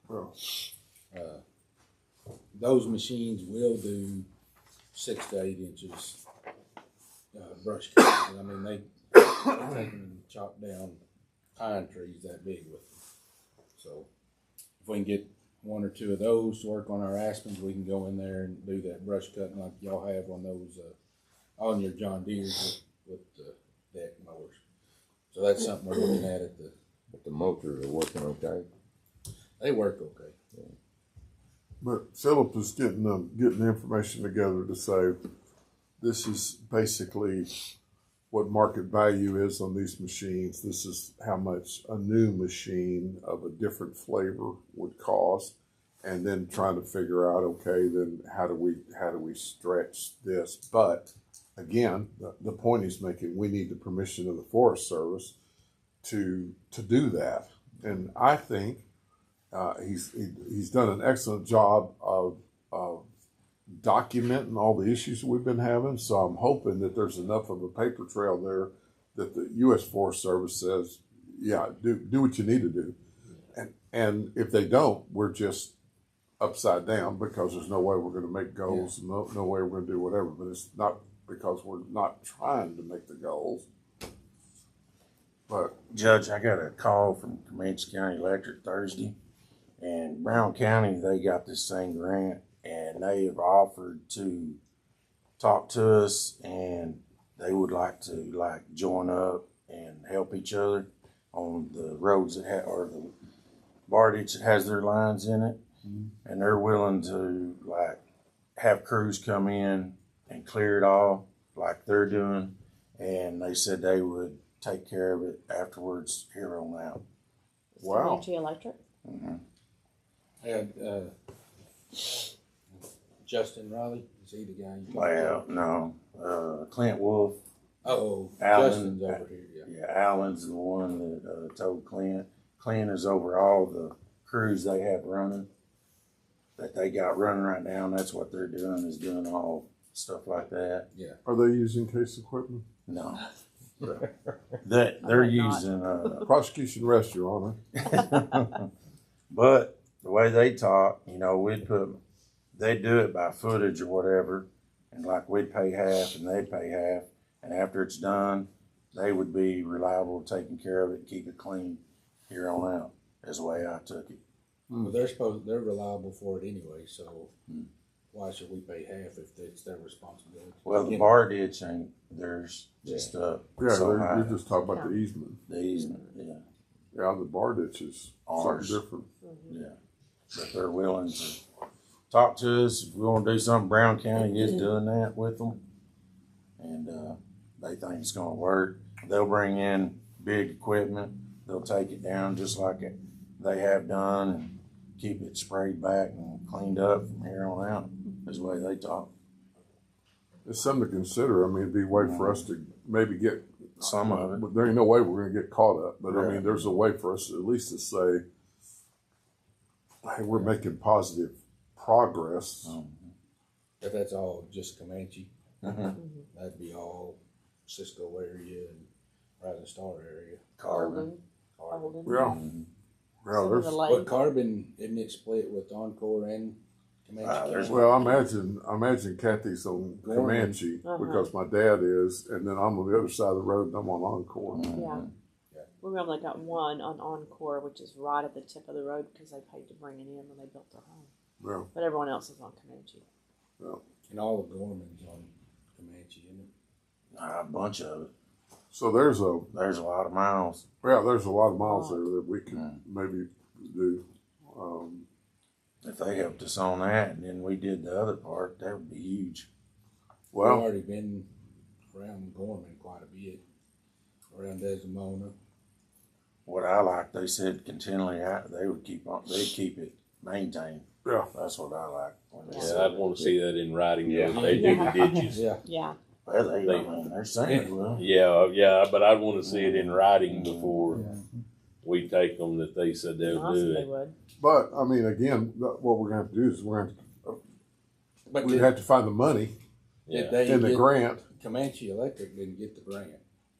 J: those machines will do 6 to 8 inches brush cutting. I mean, they can chop down pine trees that big with them. So, if we can get 1 or 2 of those to work on our aspens, we can go in there and do that brush cutting like y'all have on those on your John Deere's with the deck mowers. So that's something we're looking at the.
H: But the motors are working okay.
J: They work okay.
H: Yeah.
A: But Philip is getting the information together to say this is basically what market value is on these machines. This is how much a new machine of a different flavor would cost, and then trying to figure out, okay, then how do we stretch this? But again, the point he's making, we need the permission of the Forest Service to do that, and I think he's done an excellent job of documenting all the issues that we've been having. So I'm hoping that there's enough of a paper trail there that the U.S. Forest Service says, yeah, do what you need to do. And if they don't, we're just upside down because there's no way we're going to make goals, no way we're going to do whatever. But it's not because we're not trying to make the goals. But
K: Judge, I got a call from Comanche County Electric Thursday. And Brown County, they got this same grant, and they have offered to talk to us, and they would like to join up and help each other on the roads that have, or the Bardage that has their lines in it, and they're willing to have crews come in and clear it all like they're doing, and they said they would take care of it afterwards here on out.
A: Wow.
B: Comanche Electric.
K: Mm-hmm.
J: I had, Justin Riley, is he the guy?
K: Well, no, Clint Wolf.
J: Oh,
K: Alan,
J: Justin's over here, yeah.
K: Yeah, Alan's the one that told Clint. Clint is over all the crews they have running, that they got running right now, and that's what they're doing, is doing all stuff like that.
J: Yeah.
A: Are they using case equipment?
K: No. They're using
A: Prosecution rest, Your Honor.
K: but the way they talk, they'd do it by footage or whatever, and like we'd pay half and they'd pay half, and after it's done, they would be reliable, taking care of it, keep it clean here on out, is the way I took it.
J: Well, they're reliable for it anyway, so why should we pay half if it's their responsibility?
K: Well, the bar ditch ain't theirs, just
A: Yeah,
K: so
A: you're just talking about the easement.
K: the easement, yeah.
A: Yeah, the bar ditch is
K: Ours.
A: something different.
K: Yeah, but they're willing to talk to us. If we want to do something, Brown County is doing that with them, and they think it's going to work. They'll bring in big equipment. They'll take it down just like they have done, and keep it sprayed back and cleaned up from here on out. Is the way they talk.
A: It's something to consider. I mean, it'd be a way for us to maybe get
K: Some of it.
A: But there ain't no way we're going to get caught up. But I
K: Right.
A: mean, there's a way for us at least to say, hey, we're making positive progress.
J: If that's all just Comanche,
K: Mm-hmm.
J: that'd be all Cisco area and Rising Star area.
K: Carbon.
B: Holden.
A: Yeah.
K: Mm-hmm.
A: Yeah,
B: Some of
A: there's,
B: the
J: But
B: lake.
J: Carbon, isn't it split with Encore and Comanche?
K: there's-
A: well, I imagine Kathy's on
J: Gorman.
A: Comanche
B: Uh-huh.
A: because my dad is, and then I'm on the other side of the road and I'm on Encore.
B: Yeah. We only got one on Encore, which is right at the tip of the road because they paid to bring it in when they built their home.
A: Yeah.
B: But everyone else is on Comanche.
J: And all the Gorman's on Comanche, isn't it?
K: A bunch of it.
A: So there's a
K: lot of miles.
A: there's a lot of miles there that we can maybe do.
K: If they helped us on that, and then we did the other part, that would be huge.
J: We've
A: Well,
J: already been around Gorman quite a bit, around Desdemona.
K: What I like, they said continually they would they'd keep it maintained.
A: yeah.
K: That's what I like. When they
F: Yeah,
K: said
F: I'd want to see that in writing.
H: Yeah.
F: Yeah. They do the ditches.
J: Yeah.
B: Yeah.
K: Well, they're saying it will.
F: Yeah, but I'd want to see it in writing before we take them that they said they'll
B: Awesome,
F: do
B: they
F: it.
B: would.
A: But I mean, again, what we're going to have to do is
J: But
A: we
J: did,
A: have to find the money
J: did they
A: in the
J: get,
A: grant.
J: Comanche Electric didn't get the grant.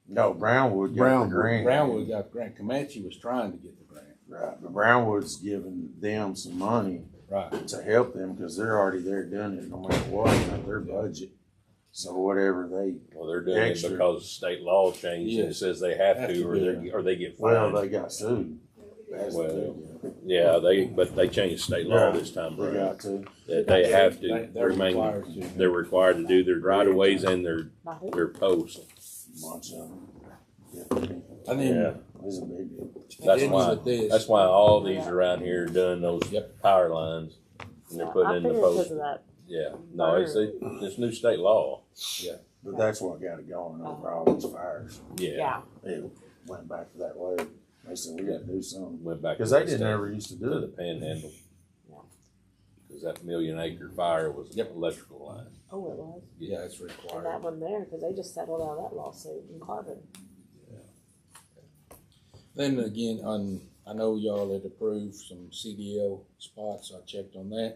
K: No, Brownwood got
A: Brownwood.
K: the grant.
J: Brownwood got the grant. Comanche was trying to get the grant.
K: Right, but Brownwood's giving them some money
J: Right.
K: to help them because they're already there doing it no matter what, not their budget. So whatever
F: Well, they're doing
K: Extra.
F: it because state law changed and it
J: Yes.
F: says they have
J: Have
F: to,
J: to
F: or
J: do
F: they
J: it.
F: or they get
K: well,
F: fined.
K: they got sued. That's what they
F: Well,
K: did.
F: Yeah, they changed state law this time
K: They
F: around.
K: got to.
F: That they have
J: They-
F: to
J: they're
F: remain.
J: required to.
F: They're required to do their right of ways and
B: By who?
F: their posts.
K: Bunch of them.
J: And then
F: Yeah.
K: It's a big deal.
F: That's
J: Then
F: why.
J: with this-
F: That's why all these around here are doing those
J: Yep.
F: power lines, and they're putting
B: I
F: in the
B: figured because
F: post.
B: of that.
F: Yeah, no, it's new state law.
K: But that's what got it going over all these fires.
F: Yeah,
K: It went back to that way. They said, we got to do something.
F: went back
K: Because
F: to
K: they
F: the
K: didn't
F: state-
K: ever used to do
F: to the
K: it.
F: Panhandle.
B: Yeah.
F: Because that 1,000,000-acre fire was
J: Yep.
F: electrical line.
B: Oh, it was.
J: Yeah, it's
B: And that
J: required.
B: one there, because they just settled out of that lawsuit in Carbon.
J: Then again, I know y'all had approved some CDL spots. I checked on that.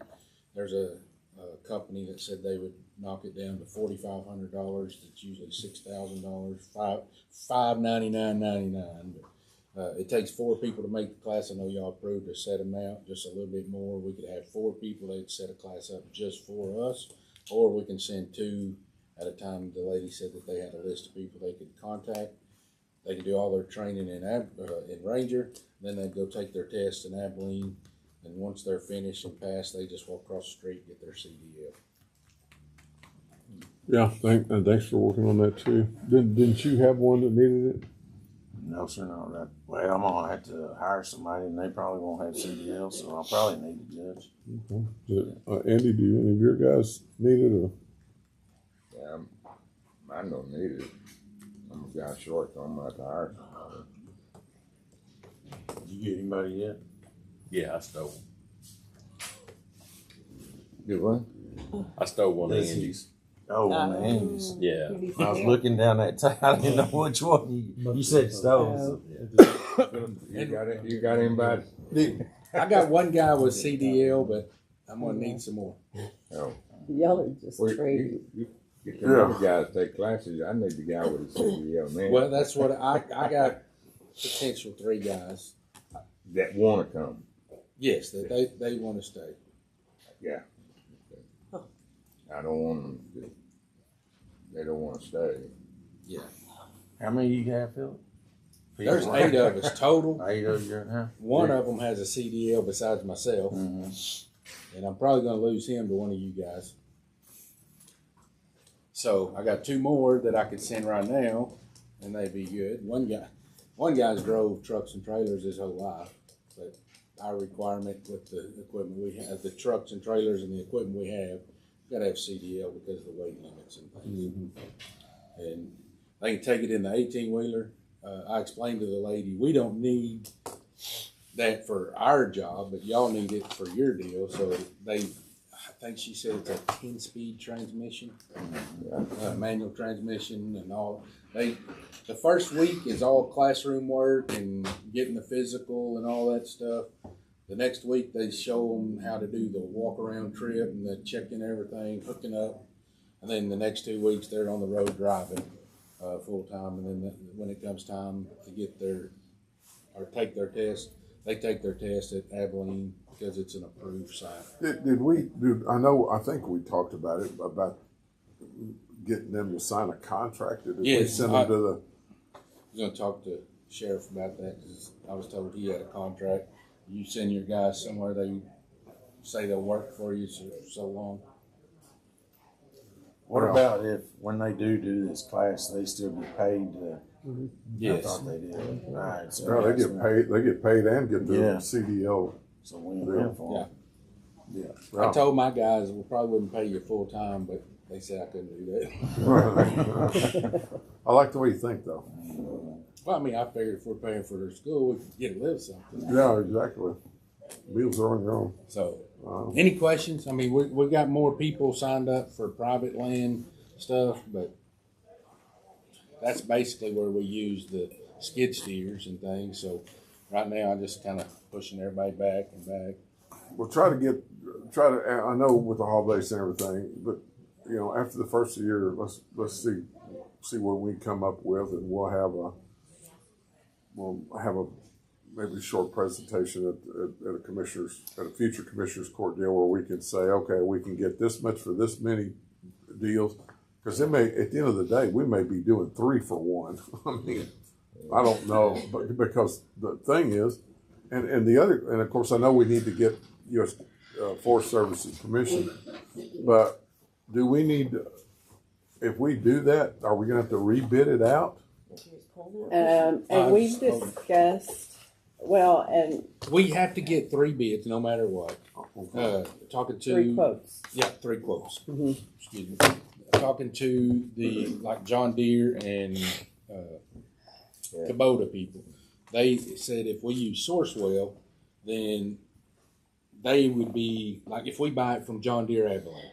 J: There's a company that said they would knock it down to $4,500. That's usually $6,000. $599.99. But it takes 4 people to make the class. I know y'all approved a set amount, just a little bit more. We could have 4 people. They'd set a class up just for us, or we can send 2 at a time. The lady said that they had a list of people they could contact. They could do all their training in Ranger. Then they'd go take their test in Abilene. And once they're finished and passed, they just walk across the street and get their CDL.
A: Yeah, thanks for working on that too. Didn't you have one that needed it?
K: No, sir, no. That, well, I'm gonna have to hire somebody, and they probably won't have CDL, so I'll probably need a judge.
A: Okay. Andy, do any of your guys need it? Or?
H: Yeah, I don't need it. I'm a guy short, so I'm gonna have to hire somebody.
K: Did you get anybody yet?
F: Yeah, I stole.
H: Do what?
F: I stole one of
K: Does he-
F: Andy's.
K: Oh, on the Andes.
F: Yeah.
K: I was looking down that tag. I didn't know which one. You said stoves.
H: You got anybody?
J: I got one guy with CDL, but I'm gonna need some more.
H: Oh.
D: Y'all are just
H: Well,
D: crazy.
H: you get the other guys to take classes. I need the guy with the CDL, man.
J: Well, that's what I got. Potential 3 guys.
H: That want to come.
J: Yes, that they want to stay.
H: Yeah. I don't want them to. They don't want to stay.
J: Yeah.
K: How many you have, Philip?
J: There's 8 of us total.
K: 8 of you, huh?
J: One of them has a CDL besides myself,
K: Mm-hmm.
J: and I'm probably going to lose him to one of you guys. So I got 2 more that I could send right now, and they'd be good. One guy's drove trucks and trailers his whole life, but our requirement with the equipment we have, the trucks and trailers and the equipment we have, got to have CDL because of the weight limits and things. Mm-hmm. And they can take it in the 18-wheeler. I explained to the lady, we don't need that for our job, but y'all need it for your deal. So I think she said it's a 10-speed transmission, manual transmission and all. The first week is all classroom work and getting the physical and all that stuff. The next week they show them how to do the walk around trip and the checking everything, hooking up. And then the next 2 weeks they're on the road driving full time. And then when it comes time to get take their test, they take their test at Abilene because it's an approved site.
A: I think we talked about it, about getting them to sign a contract. That if we
J: Yes,
A: send them to the.
J: I was going to talk to Sheriff about that because I was told he had a contract. You send your guys somewhere, they say they'll work for you so long.
K: What about if, when they do this class, they still get paid?
J: Yes.
K: I thought they did. Right. So
A: No, they get paid. They get paid and get the
K: Yeah.
A: CDL.
K: So win-win for
J: Yeah.
K: them.
A: Yeah.
J: I told my guys we probably wouldn't pay you full time, but they said I couldn't do that.
A: I like the way you think, though.
J: Well, I mean, I figured if we're paying for their school, we could get a little something.
A: Yeah, exactly. Meals are on their own.
J: So, any questions? I mean, we got more people signed up for private land stuff, but that's basically where we use the skid steers and things. So, right now, I'm just kind of pushing everybody back and back.
A: We'll try to. I know with the holidays and everything, but after the first of the year, let's see what we come up with, and we'll have a maybe short presentation at a future commissioners court deal where we can say, okay, we can get this much for this many deals, because at the end of the day, we may be doing 3 for 1. I mean, I don't know, but because the thing is, and of course, I know we need to get U.S. Forest Service's permission, but do we need to, if we do that, are we going to have to rebid it out?
D: And we've discussed, and
J: We have to get 3 bids no matter what. Talking to
D: 3 quotes.
J: Yeah, 3 quotes.
D: Mhm.
J: Excuse me. Talking to like John Deere and Kubota people, they said if we use Sourcewell, then they would be like if we buy it from John Deere Abilene,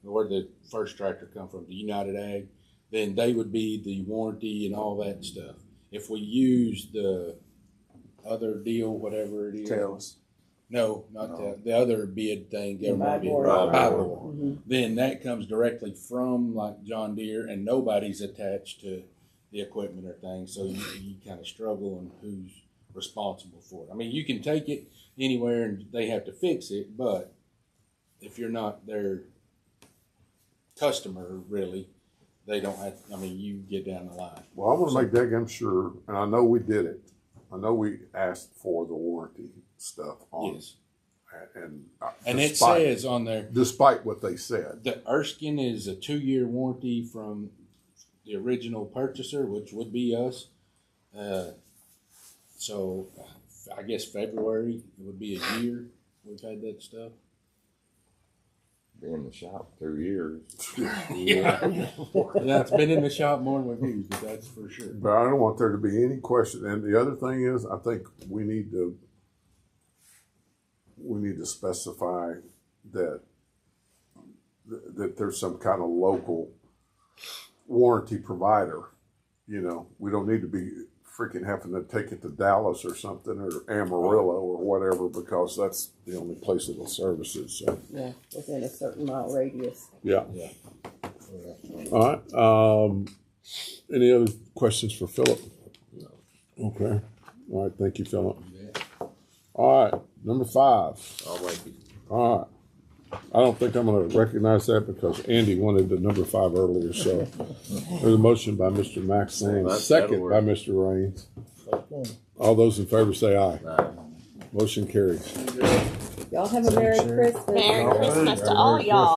J: where the first tractor come from, the United Ag, then they would be the warranty and all that stuff. If we use the other deal, whatever it is,
K: Tell
J: no, not the other bid thing, government bid,
D: Buy-board.
J: buy-board. Then that comes directly from like John Deere, and nobody's attached to the equipment or things, so you kind of struggle on who's responsible for it. I mean, you can take it anywhere and they have to fix it, but if you're not their customer, really, they don't have. I mean, you get down the line.
A: Well, I want to make that sure, and I know we did it. I know we asked for the warranty stuff on
J: Yes. And it
A: despite-
J: says on there,
A: despite what they said.
J: the Erskine is a 2-year warranty from the original purchaser, which would be us. So I guess February it would be a year we've had that stuff.
H: Been in the shop 2 years.
J: Yeah, it's been in the shop more than we've used it, that's for sure.
A: But I don't want there to be any question. And the other thing is, I think we need to specify that there's some kind of local warranty provider. You know, we don't need to be freaking having to take it to Dallas or something, or Amarillo or whatever, because that's the only place it'll service it. So
D: Yeah, within a certain mile radius.
A: yeah. All right. Any other questions for Philip? Okay. All right. Thank you, Philip. All right. Number 5.
F: All right.
A: All right. I don't think I'm going to recognize that because Andy wanted the number 5 earlier. So there's a motion by Mr. Maxwell, second by Mr. Raines. All those in favor say aye. Motion carries.
D: Y'all have a Merry Christmas.
B: Merry Christmas to all y'all.